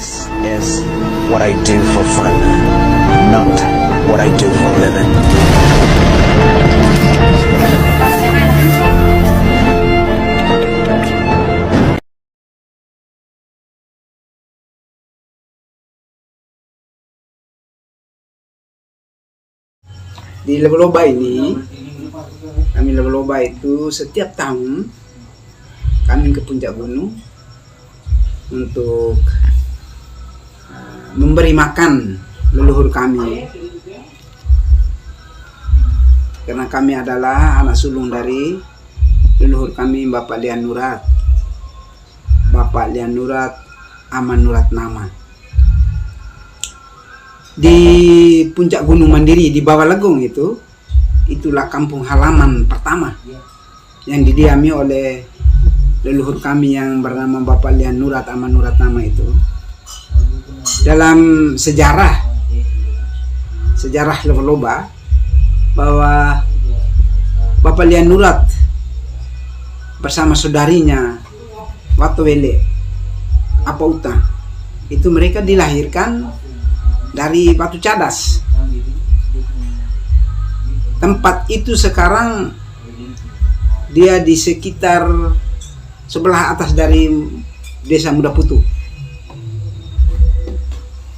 This is what I do for fun, not what I do for a living. Di Laba-Laba ini, kami Laba-Laba itu setiap tahun kami ke puncak gunung untuk memberi makan leluhur kami, karena kami adalah anak sulung dari leluhur kami, Bapak Lian Nurat, Aman Nurat Nama. Di puncak Gunung Mandiri di bawah Legong itulah kampung halaman pertama yang didiami oleh leluhur kami yang bernama Bapak Lian Nurat, Aman Nurat Nama itu. Dalam sejarah Laba-Laba, bahwa Bapak Lian Nurat bersama saudarinya Watowele Apauta itu mereka dilahirkan dari Batu Cadas. Tempat itu sekarang dia di sekitar sebelah atas dari Desa Muda Putu.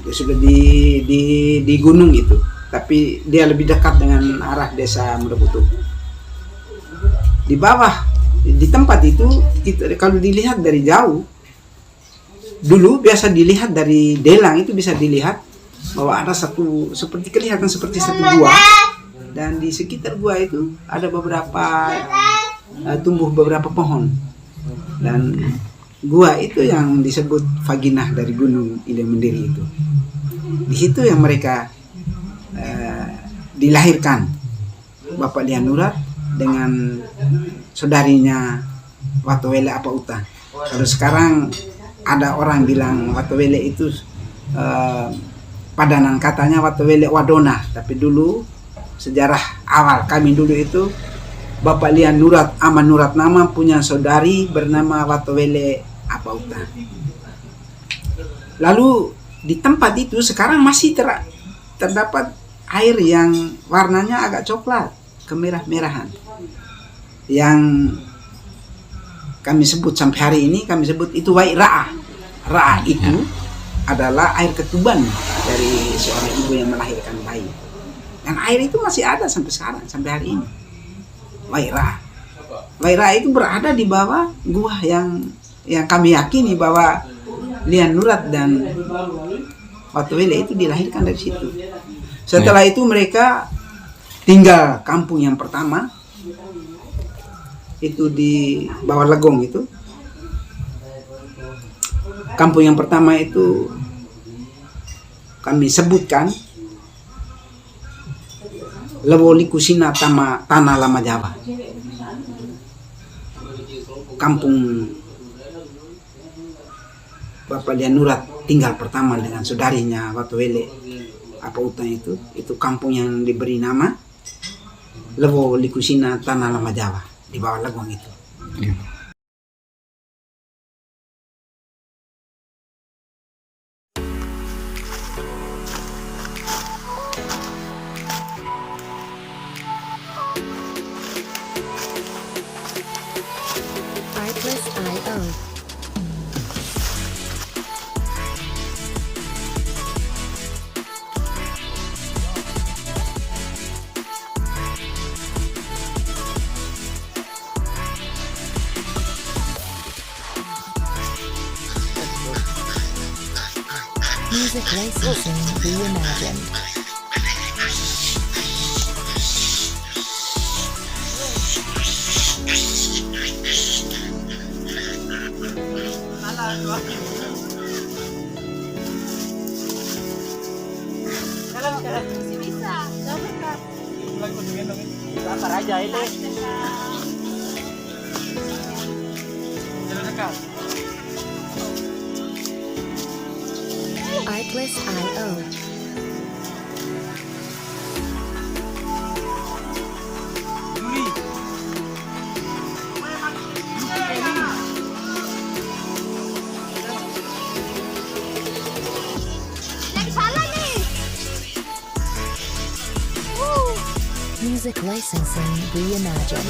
Dia sudah di gunung itu, tapi dia lebih dekat dengan arah Desa Muda Putu. Di bawah, di tempat itu kalau dilihat dari jauh, dulu biasa dilihat dari Delang itu bisa dilihat bahwa ada kelihatan seperti satu gua, dan di sekitar gua itu ada tumbuh beberapa pohon, dan gua itu yang disebut vaginah dari Gunung Ile Mandiri itu. Di situ yang mereka dilahirkan Bapak Lian Nurat dengan saudarinya Watowele Apauta. Kalau sekarang ada orang bilang Watowele itu padanan katanya Watowele Wadona, tapi dulu sejarah awal kami dulu itu Bapak Lian Nurat, Aman Nurat Nama punya saudari bernama Watowele Apauta. Lalu di tempat itu sekarang masih terdapat air yang warnanya agak coklat kemerah-merahan, yang kami sebut sampai hari ini, kami sebut itu Wai Ra'a. Ra'a itu adalah air ketuban dari seorang ibu yang melahirkan bayi, dan air itu masih ada sampai sekarang, sampai hari ini. Wai Ra'a itu berada di bawah gua yang kami yakini bahwa Lian Nurat dan Watowele itu dilahirkan dari situ. Setelah itu mereka tinggal kampung yang pertama itu di bawah Legong itu. Kampung yang pertama itu kami sebutkan Lewolikusina Tanah Lama Jawa. Kampung Bapak Lian Nurat tinggal pertama dengan saudarinya Watowele Apauta itu kampung yang diberi nama Lewolikusina Tanah Lama Jawa di bawah Legong itu. Artlist.io. Music licensing reimagined. Artlist.io. Music licensing reimagined.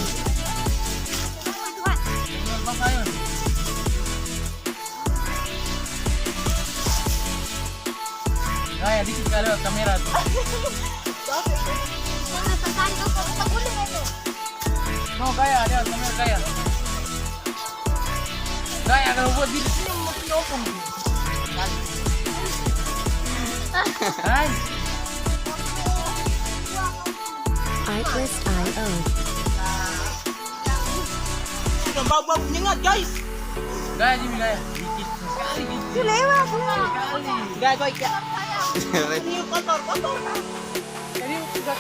Gaya dikit kali lewat kamera tuh. No, gaya lewat kamera gaya. Gaya kalau buat di sini makin opung. Hai. Artlist.io. Sudah bau-bau nyengat guys. Gaya Jimmy gaya. Dikit sekali gitu. Lewat. Sekali. Gaya kau ikat. Ini kotor. Jadi sudah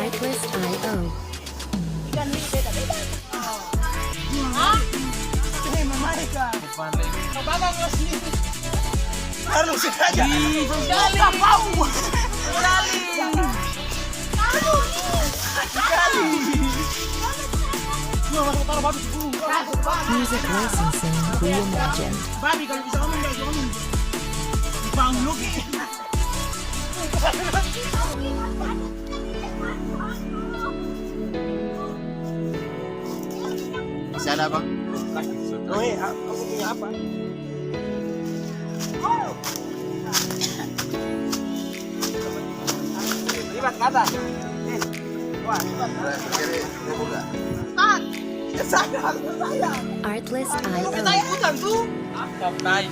Artlist.io. ikan ini beda-beda. Hah? Ini mereka. Depan lagi. Bapak nggak sini. Harus sengaja. Sekali. Bau. Sekali. Sekali. Music licensing reimagined. Babi kalau bisa ngomong nggak bisa ngomong. Bangun lagi. Masih ada bang? Oh iya, kamu punya apa? Libat ke atas. Wah, libat. Ya saya. Artlist.io. Saya bukan tuh. Angkat naik.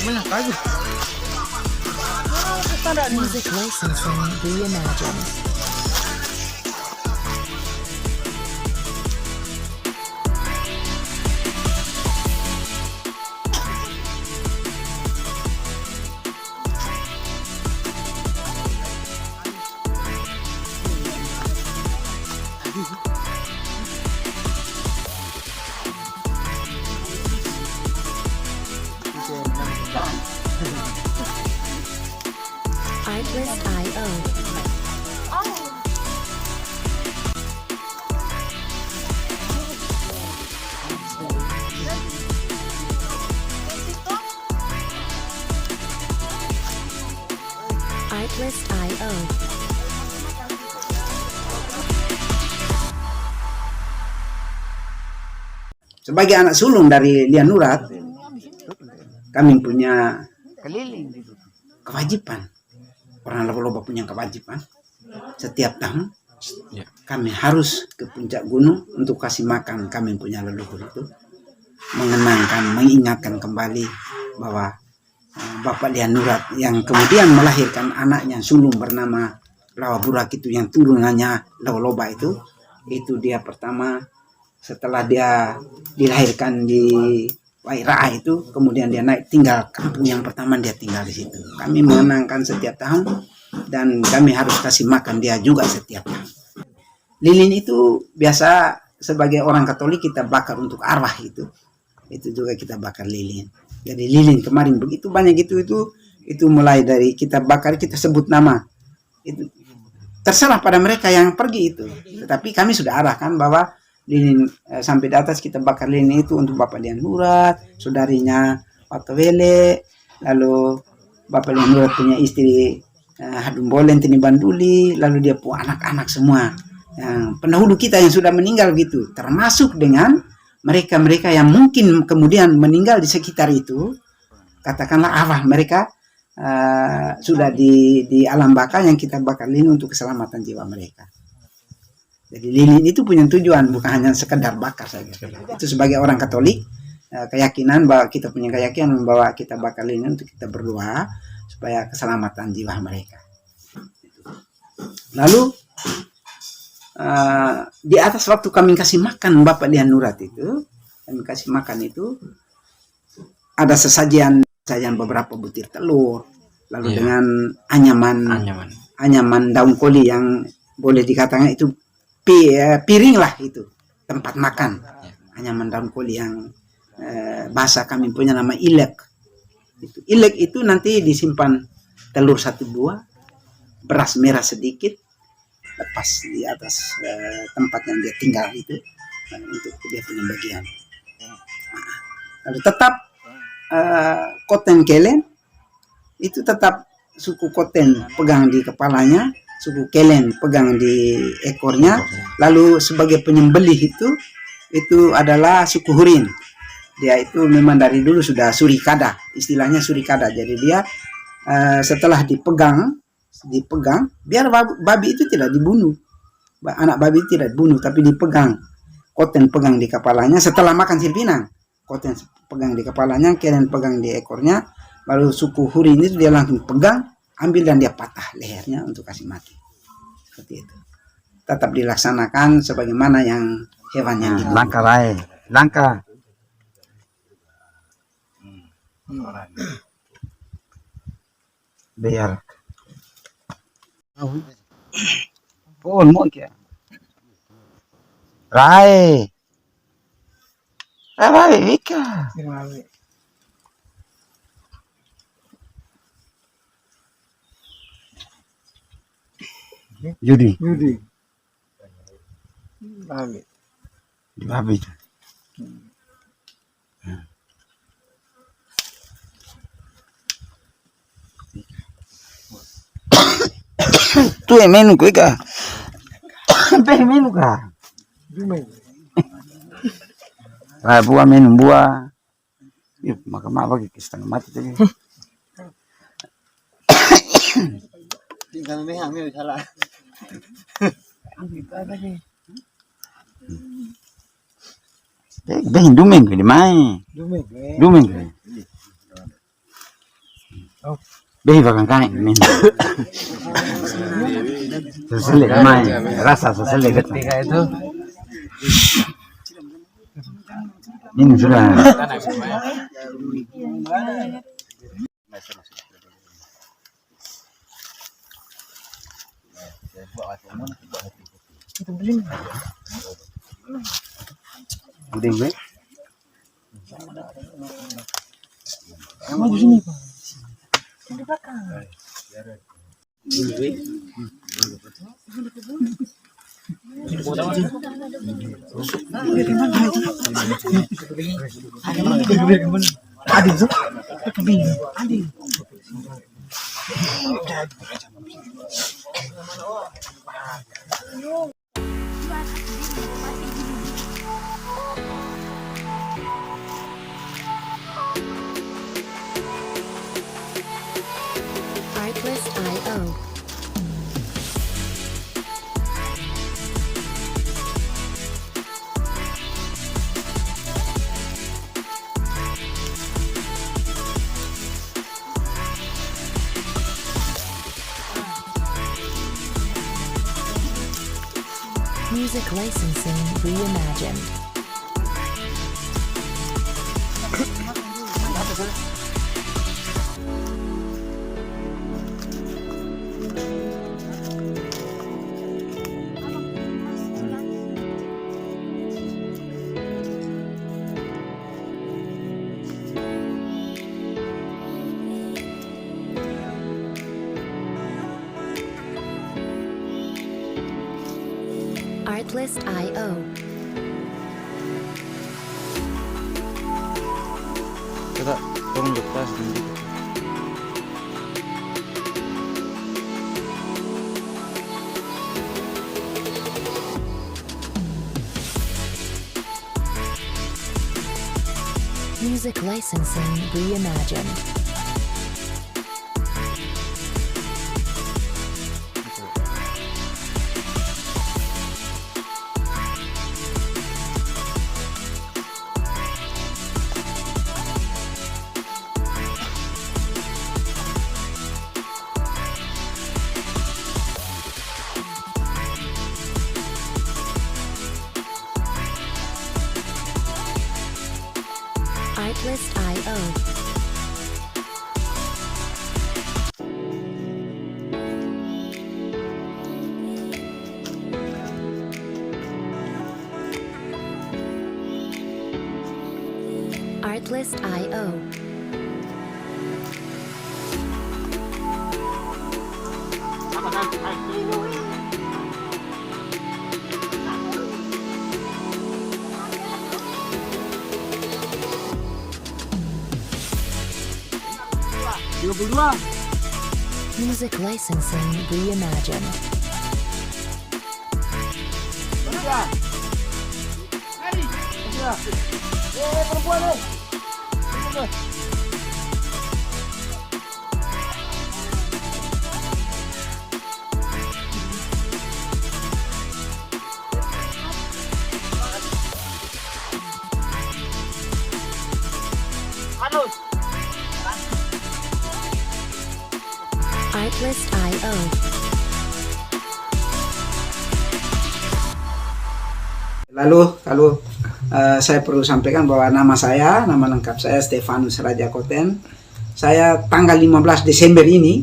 Banyak kayu. Music licensing reimagined. Artlist.io. Artlist.io. Sebagai anak sulung dari Lian Nurat, kami punya kewajiban. Orang Loba punya kewajiban. Setiap tahun kami harus ke puncak gunung untuk kasih makan kami punya leluhur itu. Mengingatkan kembali bahwa Bapak Lian Nurat yang kemudian melahirkan anaknya sulung bernama Lawa Burak itu yang turunannya Lawa Loba itu dia pertama setelah dia dilahirkan di Waira'a itu, kemudian dia naik tinggal kampung yang pertama dia tinggal di situ. Kami mengenangkan setiap tahun dan kami harus kasih makan dia juga setiap tahun. Lilin itu biasa sebagai orang Katolik kita bakar untuk arwah itu juga kita bakar lilin. Jadi lilin kemarin begitu banyak itu mulai dari kita bakar kita sebut nama itu terserah pada mereka yang pergi itu. Tetapi kami sudah arahkan bahwa lilin sampai di atas kita bakar lilin itu untuk Bapak Lian Nurat, saudarinya Watawele, lalu Bapak Lian Nurat punya istri Hadumbolen Tini Banduli, lalu dia punya anak-anak semua yang pendahulu kita yang sudah meninggal gitu, termasuk dengan mereka-mereka yang mungkin kemudian meninggal di sekitar itu, katakanlah arwah mereka sudah di alam baka yang kita bakar lilin untuk keselamatan jiwa mereka. Jadi lilin itu punya tujuan, bukan hanya sekedar bakar saja. Itu sebagai orang Katolik, keyakinan bahwa kita punya keyakinan bahwa kita bakar lilin untuk kita berdoa supaya keselamatan jiwa mereka. Lalu di atas waktu kami kasih makan Bapak Lian Nurat itu, kami kasih makan itu ada sesajian beberapa butir telur, lalu dengan anyaman daun koli yang boleh dikatakan itu piring lah itu tempat makan, anyaman daun koli yang bahasa kami punya nama ilek. Ilek itu nanti disimpan telur 1 buah, beras merah sedikit, pas di atas tempat yang dia tinggal itu untuk dia punya bagian. Lalu tetap Koten Kelen itu tetap suku Koten pegang di kepalanya, suku Kelen pegang di ekornya. Lalu sebagai penyembelih itu adalah suku Hurin. Dia itu memang dari dulu sudah surikada, istilahnya surikada. Jadi dia setelah dipegang, biar babi itu tidak dibunuh, anak babi tidak dibunuh, tapi dipegang. Koten pegang di kepalanya setelah makan sirpinang. Koten pegang di kepalanya, Kelen pegang di ekornya. Lalu suku Hurin itu dia langsung pegang, ambil dan dia patah lehernya untuk kasih mati. Seperti itu. Tetap dilaksanakan sebagaimana yang hewan yang itu. Langkah lain, langkah. Biar. Pun mau kia. Rai. Rai Vika. Judi. Babi. Tu yang menu kau ika. Menu kah? Buah menu buah. Yuk makan apa kita setengah mati tadi. Tinggal ambil salah. Dumeng ke di mai. Dumeng ke. Bakang kain men. Seselek mai, rasa seselek itu. Ini sudah. Udah gue. Kamu di sini Pak. Di belakang. Artlist.io. Music licensing reimagined. Artlist.io. Kita turun ke kelas dulu. Music licensing reimagined. Artlist.io. Artlist.io. Music licensing reimagined. Artlist.io. Lalu kalau saya perlu sampaikan bahwa nama lengkap saya Stefanus Raja Koten. Saya tanggal 15 Desember ini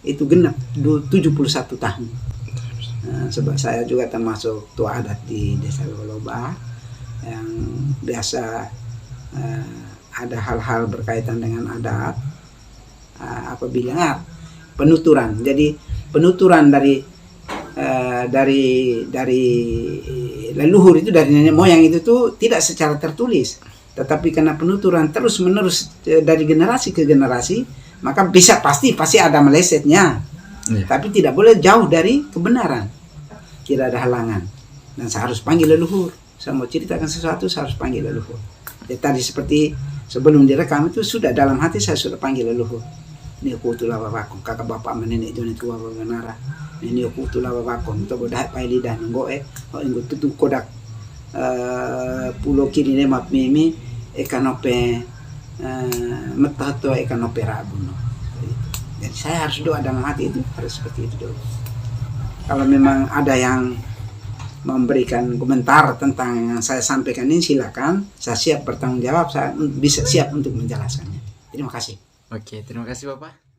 itu genap 71 tahun. Sebab saya juga termasuk tua adat di Desa Loloba yang biasa ada hal-hal berkaitan dengan adat apabila penuturan. Jadi penuturan dari leluhur itu, dari nenek moyang itu tuh tidak secara tertulis, tetapi karena penuturan terus menerus dari generasi ke generasi, maka pasti ada melesetnya, tapi tidak boleh jauh dari kebenaran, tidak ada halangan. Dan saya harus panggil leluhur. Saya mau ceritakan sesuatu, saya harus panggil leluhur. Ya, tadi seperti sebelum direkam itu sudah dalam hati saya sudah panggil leluhur. Ini aku tulah babaku, kakak bapak menenek jone tua baganara. Ini aku tulah babaku, untuk bodah pai lidah nunggu oh inggo tutu kodak pulau kiri ne map mimi ekanope metato ekanope rabuno. Jadi saya harus doa dalam hati itu, harus seperti itu dulu. Kalau memang ada yang memberikan komentar tentang yang saya sampaikan ini, silakan. Saya siap bertanggung jawab, saya bisa siap untuk menjelaskannya. Terima kasih. Oke, terima kasih Bapak.